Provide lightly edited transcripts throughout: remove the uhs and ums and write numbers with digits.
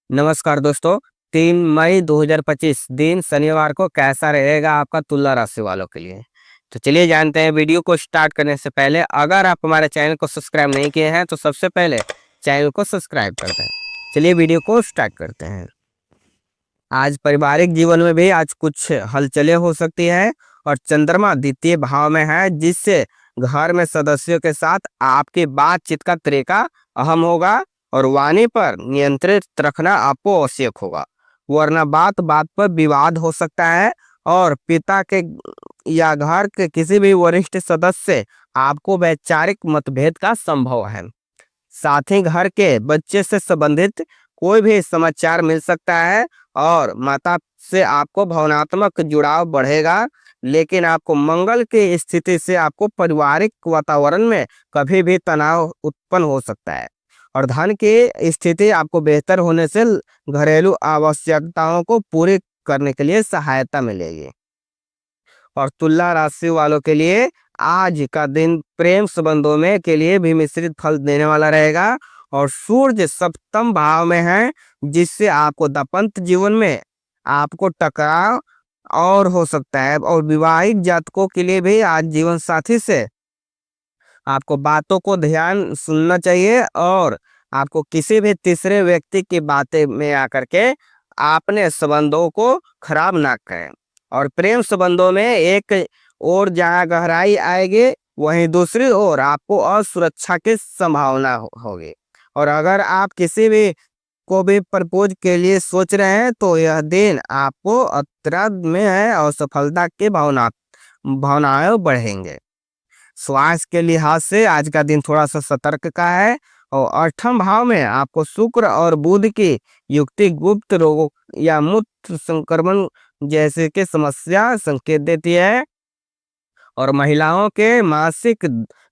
नमस्कार दोस्तों। 3 मई 2025 दिन शनिवार को कैसा रहेगा आपका तुला राशि वालों के लिए। तो चलिए जानते हैं। वीडियो को स्टार्ट करने से पहले अगर आप हमारे चैनल को सब्सक्राइब नहीं किए हैं तो सबसे पहले चैनल को सब्सक्राइब करते हैं। चलिए वीडियो को स्टार्ट करते हैं। आज पारिवारिक जीवन में भी आज कुछ हलचलें हो सकती है और चंद्रमा द्वितीय भाव में है, जिससे घर में सदस्यों के साथ आपकी बातचीत का तरीका अहम होगा और वाणी पर नियंत्रित रखना आपको आवश्यक होगा, वरना बात बात पर विवाद हो सकता है और पिता के या घर के किसी भी वरिष्ठ सदस्य से आपको वैचारिक मतभेद का संभव है। साथ ही घर के बच्चे से संबंधित कोई भी समाचार मिल सकता है और माता से आपको भावनात्मक जुड़ाव बढ़ेगा, लेकिन आपको मंगल की स्थिति से आपको पारिवारिक वातावरण में कभी भी तनाव उत्पन्न हो सकता है और धन की स्थिति आपको बेहतर होने से घरेलू आवश्यकताओं को पूरी करने के लिए सहायता मिलेगी। और तुला राशि वालों के लिए आज का दिन प्रेम संबंधों में के लिए भी मिश्रित फल देने वाला रहेगा और सूर्य सप्तम भाव में है, जिससे आपको दाम्पत्य जीवन में आपको टकराव और हो सकता है और विवाहित जातकों के लिए भी आज जीवन साथी से आपको बातों को ध्यान सुनना चाहिए और आपको किसी भी तीसरे व्यक्ति की बातें में आकर के अपने संबंधों को खराब ना करें। और प्रेम संबंधों में एक और जहाँ गहराई आएगी, वहीं दूसरी ओर आपको असुरक्षा की संभावना होगी। और अगर आप किसी भी को भी प्रपोज के लिए सोच रहे हैं तो यह दिन आपको अत्यंत में है और सफलता की भावनाएं बढ़ेंगे। स्वास्थ्य के लिहाज से आज का दिन थोड़ा सा सतर्क का है और अष्टम भाव में आपको शुक्र और बुध की युक्ति गुप्त रोगों या मूत्र संक्रमण जैसे की समस्या संकेत देती है और महिलाओं के मासिक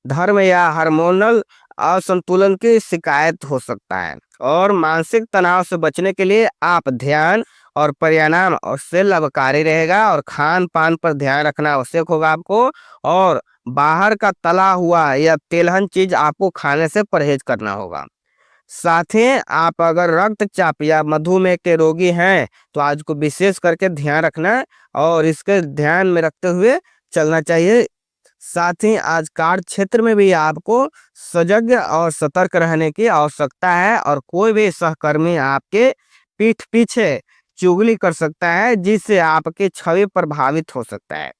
धर्म या हार्मोनल असंतुलन की शिकायत हो सकता है। और मानसिक तनाव से बचने के लिए आप ध्यान और प्राणायाम से लाभकारी रहेगा और खान पान पर ध्यान रखना आवश्यक होगा आपको। और बाहर का तला हुआ या तेलहन चीज आपको खाने से परहेज करना होगा। साथ ही आप अगर रक्तचाप या मधुमेह के रोगी हैं तो आज को विशेष करके ध्यान रखना और इसके ध्यान में रखते हुए चलना चाहिए। साथ ही आज कार्य क्षेत्र में भी आपको सजग और सतर्क रहने की आवश्यकता है और कोई भी सहकर्मी आपके पीठ पीछे चुगली कर सकता है, जिससे आपकी छवि प्रभावित हो सकता है।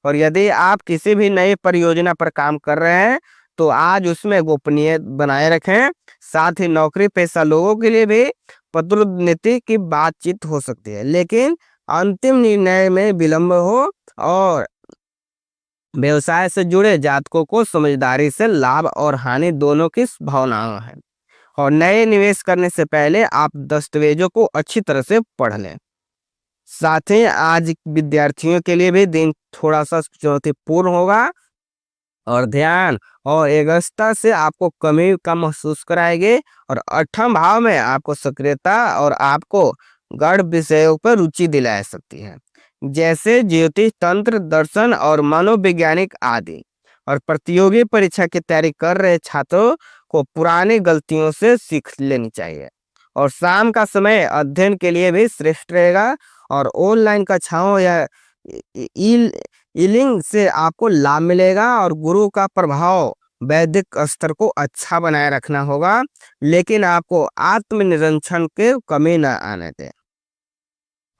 और यदि आप किसी भी नई परियोजना पर काम कर रहे हैं तो आज उसमें गोपनीय बनाए रखें। साथ ही नौकरी पेशा लोगों के लिए भी पदोन्नति की बातचीत हो सकती है, लेकिन अंतिम निर्णय में विलंब हो। और व्यवसाय से जुड़े जातकों को समझदारी से लाभ और हानि दोनों की भावना है और नए निवेश करने से पहले आप दस्तावेजों को अच्छी तरह से पढ़ लें। साथ ही आज विद्यार्थियों के लिए भी दिन थोड़ा सा चुनौतीपूर्ण होगा और ध्यान और एकाग्रता से आपको कमी का महसूस कराएंगे। और अठम भाव में आपको सक्रियता और आपको गढ़ विषयों पर रुचि दिला सकती है, जैसे ज्योतिष तंत्र दर्शन और मनोवैज्ञानिक आदि। और प्रतियोगी परीक्षा की तैयारी कर रहे छात्रों को पुरानी गलतियों से सीख लेनी चाहिए। और शाम का समय अध्ययन के लिए भी श्रेष्ठ रहेगा और ऑनलाइन कक्षाओं या ई ईलिंग से आपको लाभ मिलेगा और गुरु का प्रभाव वैदिक स्तर को अच्छा बनाए रखना होगा, लेकिन आपको आत्मनिरीक्षण के कमी न आने दें।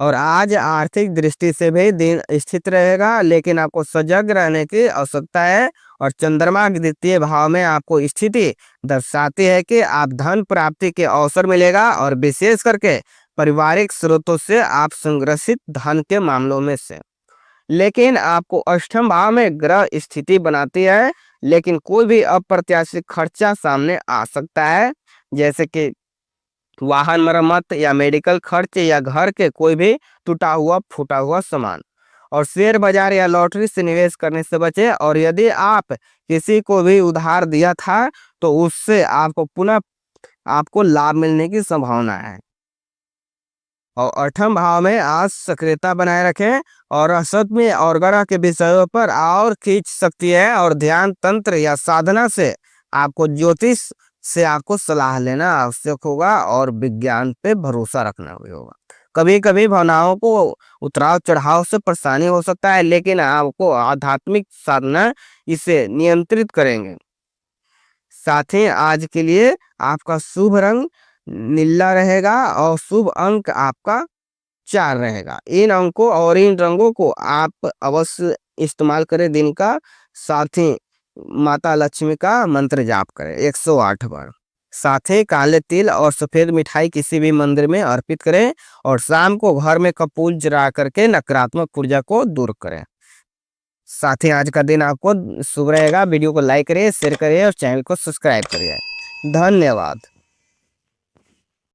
और आज आर्थिक दृष्टि से भी दिन स्थित रहेगा, लेकिन आपको सजग रहने की आवश्यकता है। और चंद्रमा के द्वितीय भाव में आपको स्थिति दर्शाती है कि आप धन प्राप्ति के अवसर मिलेगा और विशेष करके पारिवारिक स्रोतों से आप संग्रहित धन के मामलों में से। लेकिन आपको अष्टम भाव में ग्रह स्थिति बनाती है, लेकिन कोई भी अप्रत्याशित खर्चा सामने आ सकता है, जैसे कि वाहन मरम्मत या मेडिकल खर्च या घर के कोई भी टूटा हुआ फूटा हुआ सामान। और शेयर बाजार या लॉटरी से निवेश करने से बचे। और यदि आप किसी को भी उधार दिया था तो उससे आपको पुनः आपको लाभ मिलने की संभावना है। और अठम भाव में आज सक्रियता बनाए रखें और असत में और ग्रह के विषयों पर और खींच सकती है। और ध्यान तंत्र या साधना से आपको ज्योतिष से आपको सलाह लेना आवश्यक होगा और विज्ञान पे भरोसा रखना भी होगा। कभी-कभी भावनाओं को उतराव-चढ़ाव से परेशानी हो सकता है, लेकिन आपको आध्यात्मिक साधना इसे नियंत्रित करेंगे। साथ ही आज के लिए आपका शुभ रंग नीला रहेगा और शुभ अंक आपका 4 रहेगा। इन अंकों और इन रंगों को आप अवश्य इस्तेमाल करें दिन का, साथ ही माता लक्ष्मी का मंत्र जाप करें 108 बार। साथ ही काले तिल और सफेद मिठाई किसी भी मंदिर में अर्पित करें और शाम को घर में कपूर जला करके नकारात्मक ऊर्जा को दूर करें। साथ ही आज का दिन आपको शुभ रहेगा। वीडियो को लाइक करिए, शेयर करिए और चैनल को सब्सक्राइब करिए। धन्यवाद।